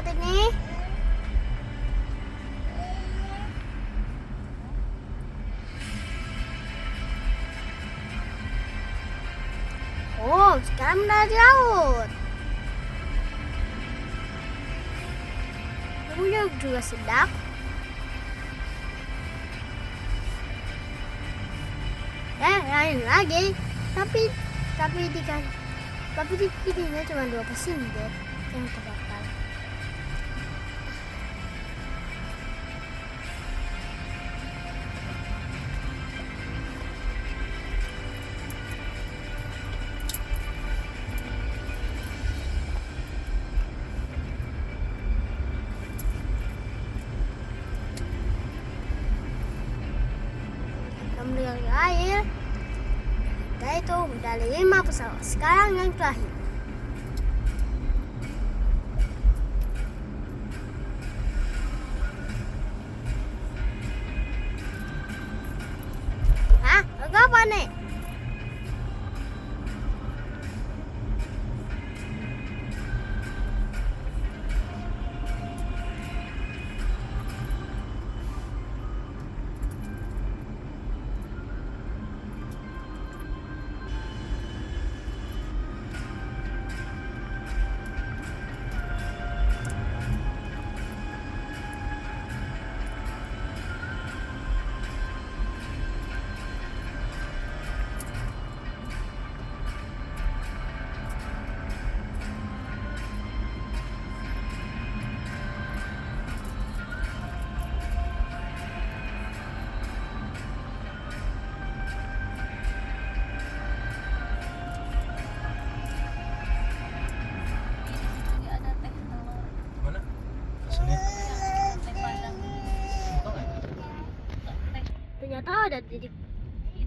tempat ini? Oh, sekarang udah di laut. Baunya juga sedap. Lain lagi. Tapi di kirinya cuma 2 passenger yang terbakar. Ambil air. Kita itu udah 5 pesawat. Sekarang yang terakhir. Hah? Agak apa nih?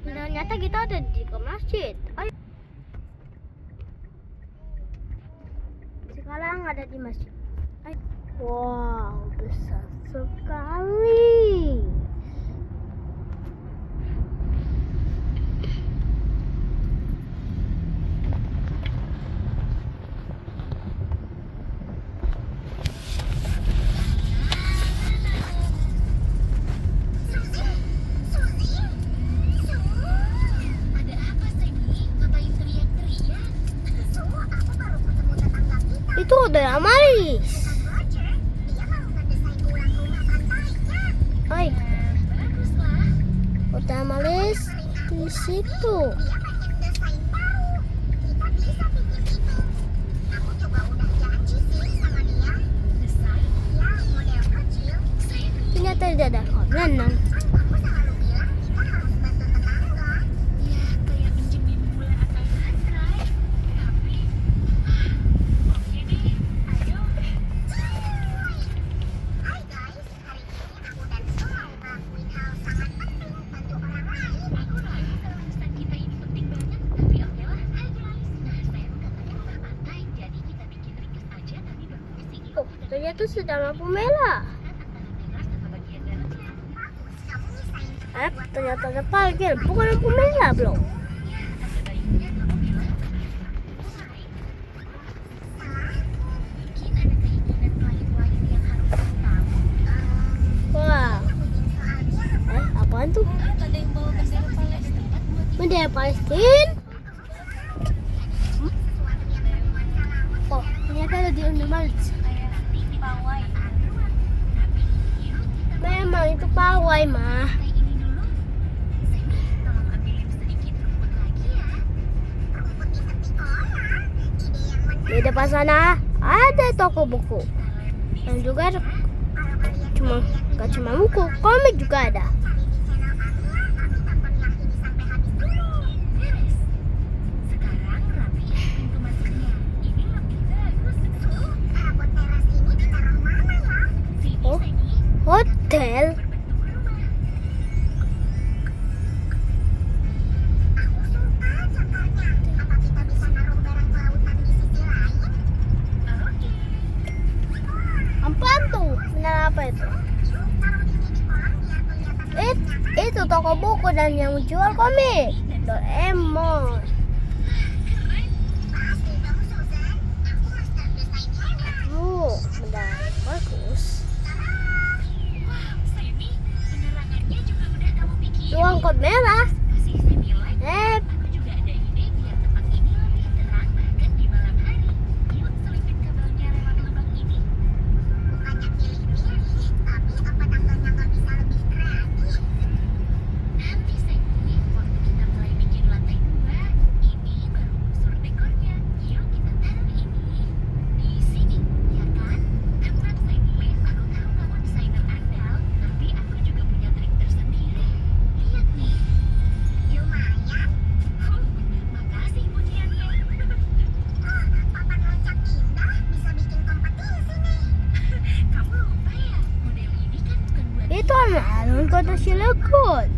Ternyata kita ada di masjid. Ayo. Sekarang ada di masjid. Ayo. Wow, besar sekali. Itu udah Amalis. Oi, udah Amalis di situ. Ternyata tidak ada kolam renang. Ternyata sudah lampu merah. Ternyata ada parkir, bukan lampu merah belum. Wah, apaan tuh? Bendera Palestina. Oh, ternyata ada di Indomaret. Memang itu pawai mah. Di depan sana ada toko buku dan juga gak cuma buku, komik juga ada. Oh, hotel. Apa itu? Itu toko buku dan yang jual komik Doraemon. Bentar. pot merah. Itu alun kota Cilegon.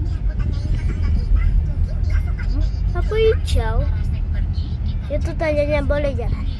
Aku hijau. Itu tandanya boleh jalan.